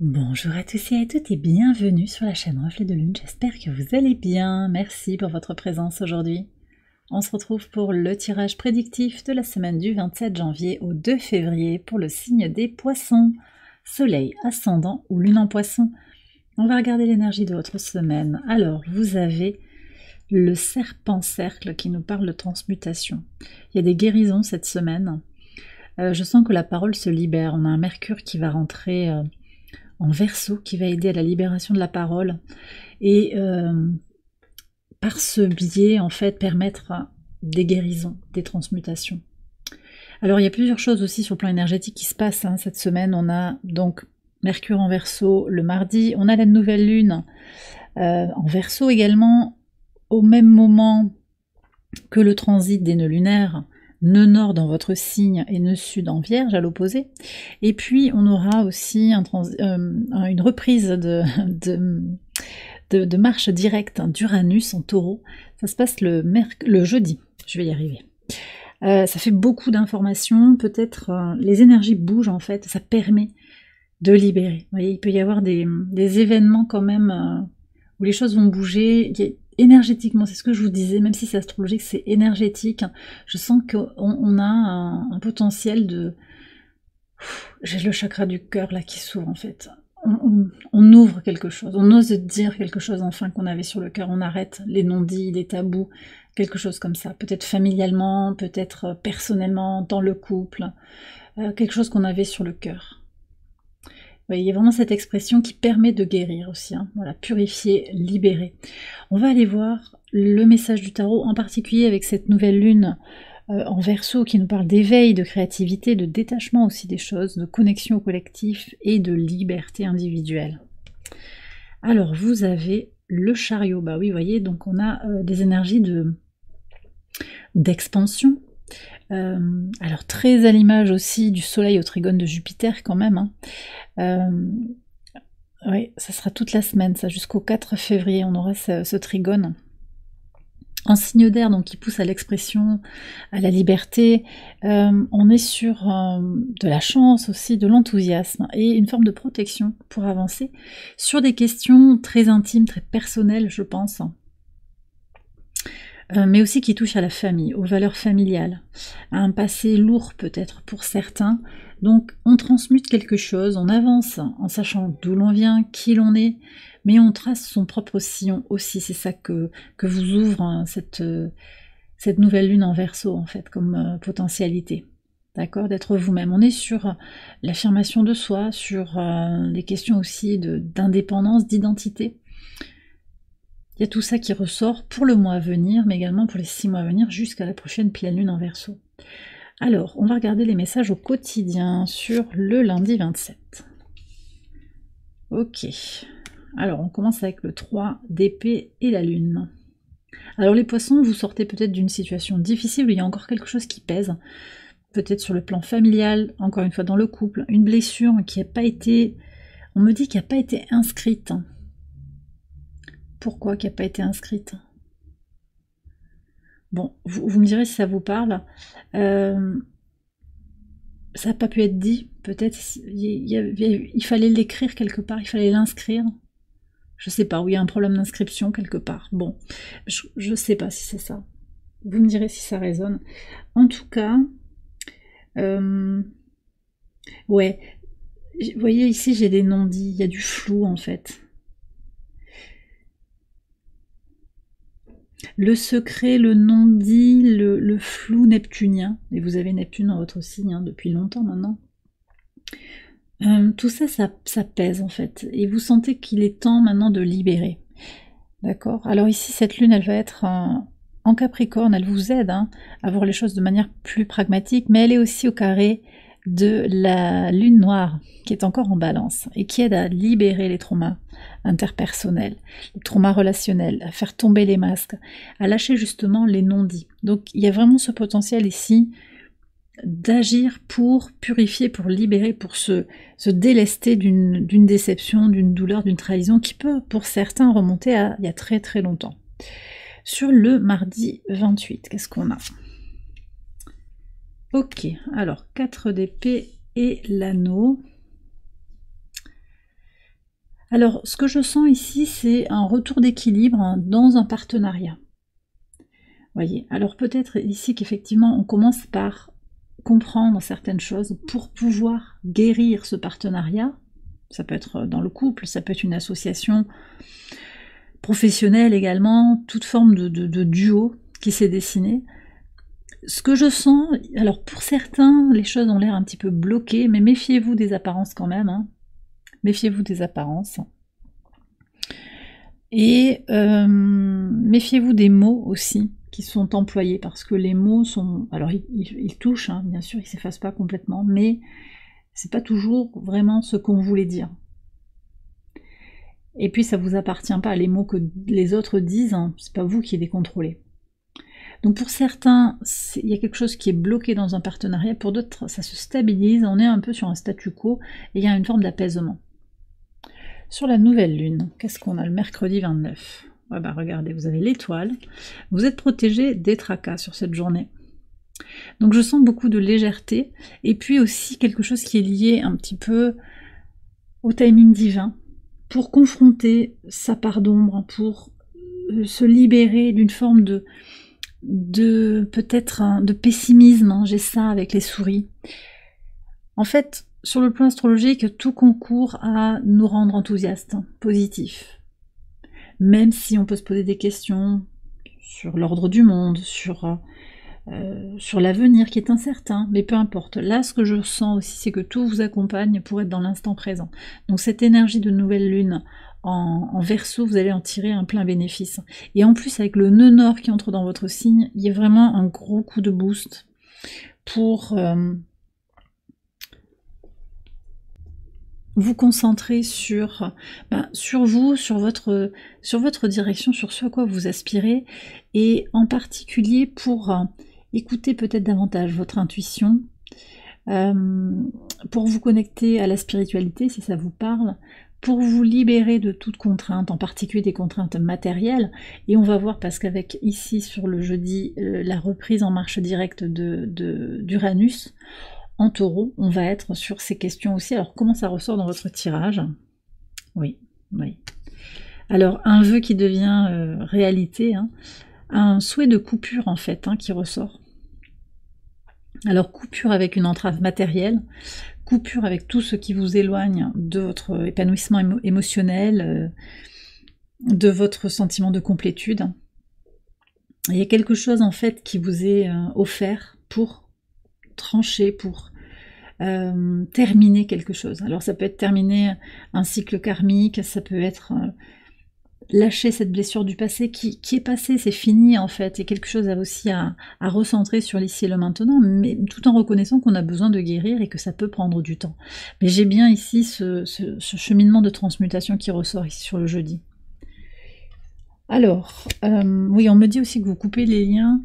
Bonjour à tous et à toutes et bienvenue sur la chaîne Reflet de Lune, j'espère que vous allez bien, merci pour votre présence aujourd'hui. On se retrouve pour le tirage prédictif de la semaine du 27 janvier au 2 février pour le signe des poissons, soleil, ascendant ou lune en poisson. On va regarder l'énergie de votre semaine. Alors, vous avez le serpent cercle qui nous parle de transmutation. Il y a des guérisons cette semaine. Je sens que la parole se libère, on a un Mercure qui va rentrer en Verseau, qui va aider à la libération de la parole et par ce biais en fait permettre des guérisons, des transmutations. Alors il y a plusieurs choses aussi sur le plan énergétique qui se passent cette semaine. On a donc Mercure en Verseau le mardi, on a la nouvelle lune en Verseau également au même moment que le transit des nœuds lunaires, nœud nord dans votre signe et nœud sud en Vierge à l'opposé. Et puis on aura aussi une reprise de marche directe d'Uranus en Taureau. Ça se passe le jeudi, je vais y arriver. Ça fait beaucoup d'informations, peut-être les énergies bougent en fait, ça permet de libérer. Vous voyez, il peut y avoir des événements quand même où les choses vont bouger. Énergétiquement, c'est ce que je vous disais, même si c'est astrologique, c'est énergétique. Je sens qu'on a un potentiel de... J'ai le chakra du cœur là qui s'ouvre en fait. On ouvre quelque chose, on ose dire quelque chose enfin qu'on avait sur le cœur, on arrête les non-dits, les tabous, quelque chose comme ça. Peut-être familialement, peut-être personnellement, dans le couple, quelque chose qu'on avait sur le cœur. Il y a vraiment cette expression qui permet de guérir aussi, voilà, purifier, libérer. On va aller voir le message du tarot, en particulier avec cette nouvelle lune en Verseau qui nous parle d'éveil, de créativité, de détachement aussi des choses, de connexion au collectif et de liberté individuelle. Alors vous avez le chariot, bah oui, vous voyez, donc on a des énergies d'expansion. Alors très à l'image aussi du soleil au trigone de Jupiter quand même. Oui, ça sera toute la semaine, ça jusqu'au 4 février, on aura ce trigone. En signe d'air, donc qui pousse à l'expression, à la liberté. On est sur de la chance aussi, de l'enthousiasme et une forme de protection pour avancer sur des questions très intimes, très personnelles, je pense. Mais aussi qui touche à la famille, aux valeurs familiales, à un passé lourd peut-être pour certains. Donc on transmute quelque chose, on avance en sachant d'où l'on vient, qui l'on est, mais on trace son propre sillon aussi. C'est ça que vous ouvre cette nouvelle lune en Verseau en fait, comme potentialité. D'accord, d'être vous-même. On est sur l'affirmation de soi, sur des questions aussi d'indépendance, d'identité. Il y a tout ça qui ressort pour le mois à venir, mais également pour les 6 mois à venir, jusqu'à la prochaine pleine lune en Verseau. Alors, on va regarder les messages au quotidien sur le lundi 27. Ok. Alors, on commence avec le 3 d'épée et la lune. Alors, les poissons, vous sortez peut-être d'une situation difficile où il y a encore quelque chose qui pèse. Peut-être sur le plan familial, encore une fois dans le couple, une blessure qui n'a pas été... On me dit qu'il n'a pas été inscrite. Pourquoi qui n'a pas été inscrite? Bon, vous me direz si ça vous parle. Ça n'a pas pu être dit, peut-être. Il fallait l'écrire quelque part, il fallait l'inscrire. Je sais pas, où il y a un problème d'inscription quelque part. Bon, je sais pas si c'est ça. Vous me direz si ça résonne. En tout cas, ouais. Vous voyez ici, j'ai des non-dits, il y a du flou en fait. Le secret, le non-dit, le flou neptunien, et vous avez Neptune dans votre signe depuis longtemps maintenant. Tout ça, ça pèse en fait, et vous sentez qu'il est temps maintenant de libérer. D'accord? Alors ici, cette lune, elle va être en Capricorne, elle vous aide à voir les choses de manière plus pragmatique, mais elle est aussi au carré de la lune noire, qui est encore en balance, et qui aide à libérer les traumas interpersonnels, les traumas relationnels, à faire tomber les masques, à lâcher justement les non-dits. Donc il y a vraiment ce potentiel ici d'agir pour purifier, pour libérer, pour se délester d'une déception, d'une douleur, d'une trahison qui peut pour certains remonter à il y a très très longtemps. Sur le mardi 28, qu'est-ce qu'on a? Ok, alors 4 d'épée et l'anneau. Alors, ce que je sens ici, c'est un retour d'équilibre dans un partenariat. Voyez, alors peut-être ici qu'effectivement, on commence par comprendre certaines choses pour pouvoir guérir ce partenariat. Ça peut être dans le couple, ça peut être une association professionnelle également, toute forme de duo qui s'est dessiné. Ce que je sens, alors pour certains, les choses ont l'air un petit peu bloquées, mais méfiez-vous des apparences quand même, hein. Méfiez-vous des apparences. Et méfiez-vous des mots aussi qui sont employés, parce que les mots sont... Alors ils touchent, hein, bien sûr, ils ne s'effacent pas complètement, mais c'est pas toujours vraiment ce qu'on voulait dire. Et puis ça vous appartient pas, les mots que les autres disent, hein, c'est pas vous qui les contrôlez. Donc pour certains, il y a quelque chose qui est bloqué dans un partenariat, pour d'autres ça se stabilise, on est un peu sur un statu quo, et il y a une forme d'apaisement. Sur la nouvelle lune, qu'est-ce qu'on a le mercredi 29? Ouais, bah regardez, vous avez l'étoile, vous êtes protégé des tracas sur cette journée. Donc je sens beaucoup de légèreté, et puis aussi quelque chose qui est lié un petit peu au timing divin, pour confronter sa part d'ombre, pour se libérer d'une forme de peut-être de pessimisme, hein, j'ai ça avec les souris. En fait, sur le plan astrologique, tout concourt à nous rendre enthousiastes, positifs. Même si on peut se poser des questions sur l'ordre du monde, sur l'avenir qui est incertain, mais peu importe. Là, ce que je sens aussi, c'est que tout vous accompagne pour être dans l'instant présent. Donc cette énergie de nouvelle lune en Verseau, vous allez en tirer un plein bénéfice. Et en plus, avec le nœud nord qui entre dans votre signe, il y a vraiment un gros coup de boost pour vous concentrer sur vous, sur votre direction, sur ce à quoi vous aspirez, et en particulier pour écouter peut-être davantage votre intuition, pour vous connecter à la spiritualité si ça vous parle, pour vous libérer de toute contrainte, en particulier des contraintes matérielles. Et on va voir, parce qu'avec ici sur le jeudi la reprise en marche directe d'Uranus en Taureau, on va être sur ces questions aussi. Alors comment ça ressort dans votre tirage? Oui. Alors un vœu qui devient réalité, hein. Un souhait de coupure en fait, hein, qui ressort. Alors coupure avec une entrave matérielle, coupure avec tout ce qui vous éloigne de votre épanouissement émotionnel, de votre sentiment de complétude. Il y a quelque chose en fait qui vous est offert pour trancher, pour terminer quelque chose. Alors ça peut être terminer un cycle karmique, ça peut être lâcher cette blessure du passé qui est passée, c'est fini en fait, et quelque chose aussi à recentrer sur l'ici et le maintenant, mais tout en reconnaissant qu'on a besoin de guérir et que ça peut prendre du temps. Mais j'ai bien ici ce cheminement de transmutation qui ressort ici sur le jeudi. Alors, oui, on me dit aussi que vous coupez les liens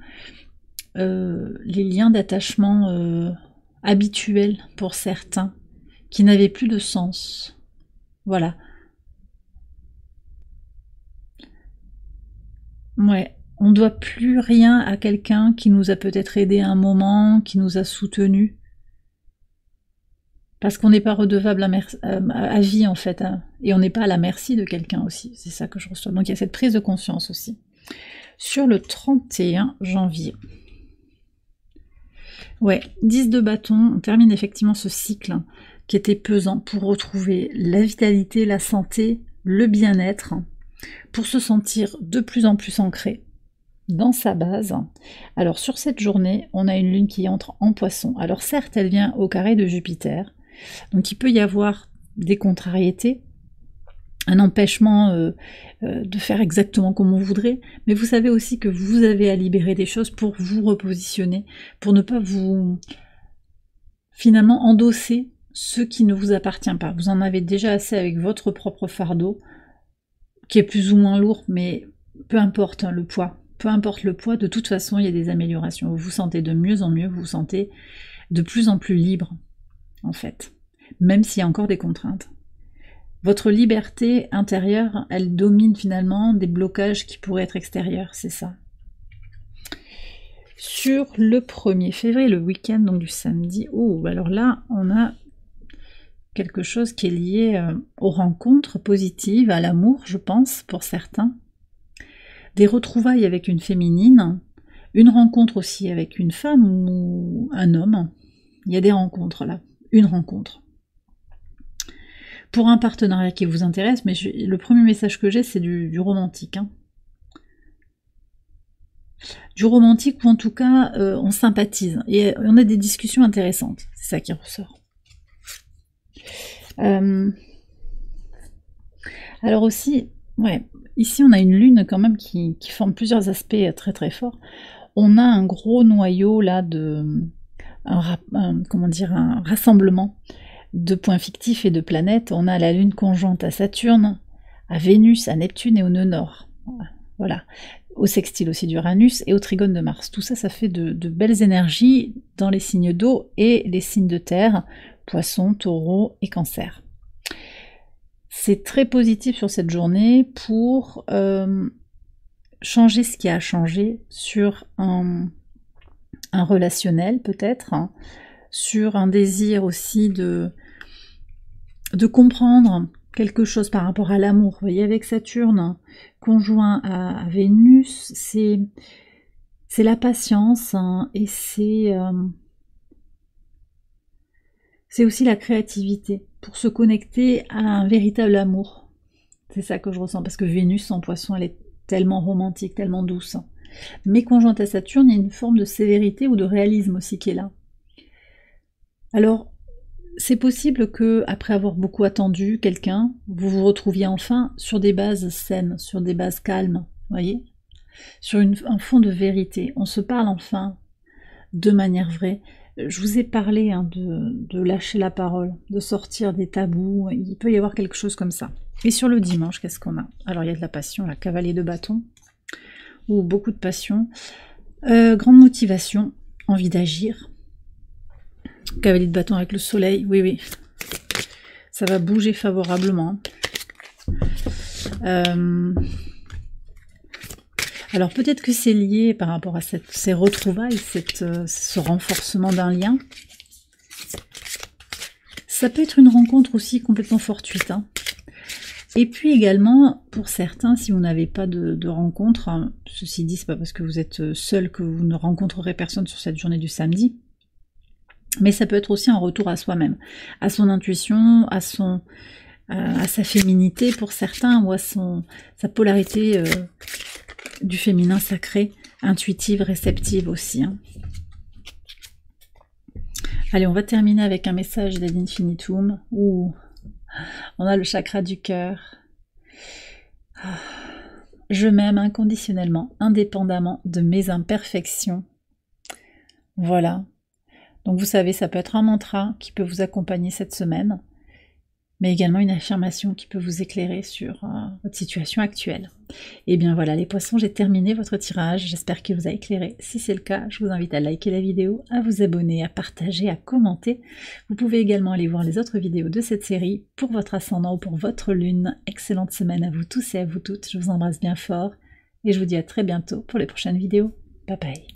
d'attachement habituels pour certains, qui n'avaient plus de sens. Voilà. Ouais, on ne doit plus rien à quelqu'un qui nous a peut-être aidé à un moment, qui nous a soutenus. Parce qu'on n'est pas redevable à vie en fait, hein. Et on n'est pas à la merci de quelqu'un aussi, c'est ça que je reçois. Donc il y a cette prise de conscience aussi. Sur le 31 janvier. Ouais, 10 de bâton, on termine effectivement ce cycle qui était pesant pour retrouver la vitalité, la santé, le bien-être, pour se sentir de plus en plus ancré dans sa base. Alors sur cette journée, on a une lune qui entre en Poisson. Alors certes, elle vient au carré de Jupiter, donc il peut y avoir des contrariétés, un empêchement de faire exactement comme on voudrait, mais vous savez aussi que vous avez à libérer des choses pour vous repositionner, pour ne pas vous finalement endosser ce qui ne vous appartient pas. Vous en avez déjà assez avec votre propre fardeau, qui est plus ou moins lourd, mais peu importe le poids. Peu importe le poids, de toute façon, il y a des améliorations. Vous vous sentez de mieux en mieux, vous vous sentez de plus en plus libre, en fait, même s'il y a encore des contraintes. Votre liberté intérieure, elle domine finalement des blocages qui pourraient être extérieurs, c'est ça. Sur le 1er février, le week-end, donc du samedi, oh, alors là, on a quelque chose qui est lié aux rencontres positives, à l'amour, je pense, pour certains. Des retrouvailles avec une féminine, une rencontre aussi avec une femme ou un homme. Il y a des rencontres là, une rencontre. Pour un partenariat qui vous intéresse, mais le premier message que j'ai, c'est du romantique. Hein. Du romantique, ou en tout cas, on sympathise. Et on a des discussions intéressantes. C'est ça qui ressort. Alors aussi, ouais, ici on a une lune quand même qui forme plusieurs aspects très très forts. On a un gros noyau là comment dire, un rassemblement de points fictifs et de planètes. On a la lune conjointe à Saturne, à Vénus, à Neptune et au nœud nord. Voilà. Au sextile aussi d'Uranus et au trigone de Mars. Tout ça, ça fait de belles énergies dans les signes d'eau et les signes de terre, Poissons, Taureau et Cancer. C'est très positif sur cette journée pour changer ce qui a changé sur un relationnel peut-être, hein, sur un désir aussi de comprendre quelque chose par rapport à l'amour. Vous voyez, avec Saturne conjoint à Vénus, c'est la patience, hein, et c'est aussi la créativité pour se connecter à un véritable amour. C'est ça que je ressens, parce que Vénus en Poisson, elle est tellement romantique, tellement douce. Mais conjointe à Saturne, il y a une forme de sévérité ou de réalisme aussi qui est là. Alors, c'est possible que, après avoir beaucoup attendu quelqu'un, vous vous retrouviez enfin sur des bases saines, sur des bases calmes, voyez, sur un fond de vérité. On se parle enfin de manière vraie. Je vous ai parlé hein, de lâcher la parole, de sortir des tabous. Il peut y avoir quelque chose comme ça. Et sur le dimanche, qu'est-ce qu'on a? Alors, il y a de la passion, la cavalier de bâton, ou beaucoup de passion. Grande motivation, envie d'agir. Cavalier de bâton avec le soleil, oui, oui. Ça va bouger favorablement. Alors peut-être que c'est lié par rapport à ces retrouvailles, ce renforcement d'un lien. Ça peut être une rencontre aussi complètement fortuite. Hein. Et puis également, pour certains, si vous n'avez pas de rencontre, hein, ceci dit, c'est pas parce que vous êtes seul que vous ne rencontrerez personne sur cette journée du samedi. Mais ça peut être aussi un retour à soi-même, à son intuition, à sa féminité pour certains, ou à sa polarité du féminin sacré, intuitive, réceptive aussi. Hein. Allez, on va terminer avec un message d'Ad Infinitum, où on a le chakra du cœur. Je m'aime inconditionnellement, indépendamment de mes imperfections. Voilà. Donc vous savez, ça peut être un mantra qui peut vous accompagner cette semaine, mais également une affirmation qui peut vous éclairer sur votre situation actuelle. Et bien voilà les poissons, j'ai terminé votre tirage, j'espère qu'il vous a éclairé. Si c'est le cas, je vous invite à liker la vidéo, à vous abonner, à partager, à commenter. Vous pouvez également aller voir les autres vidéos de cette série pour votre ascendant ou pour votre lune. Excellente semaine à vous tous et à vous toutes, je vous embrasse bien fort et je vous dis à très bientôt pour les prochaines vidéos. Bye bye.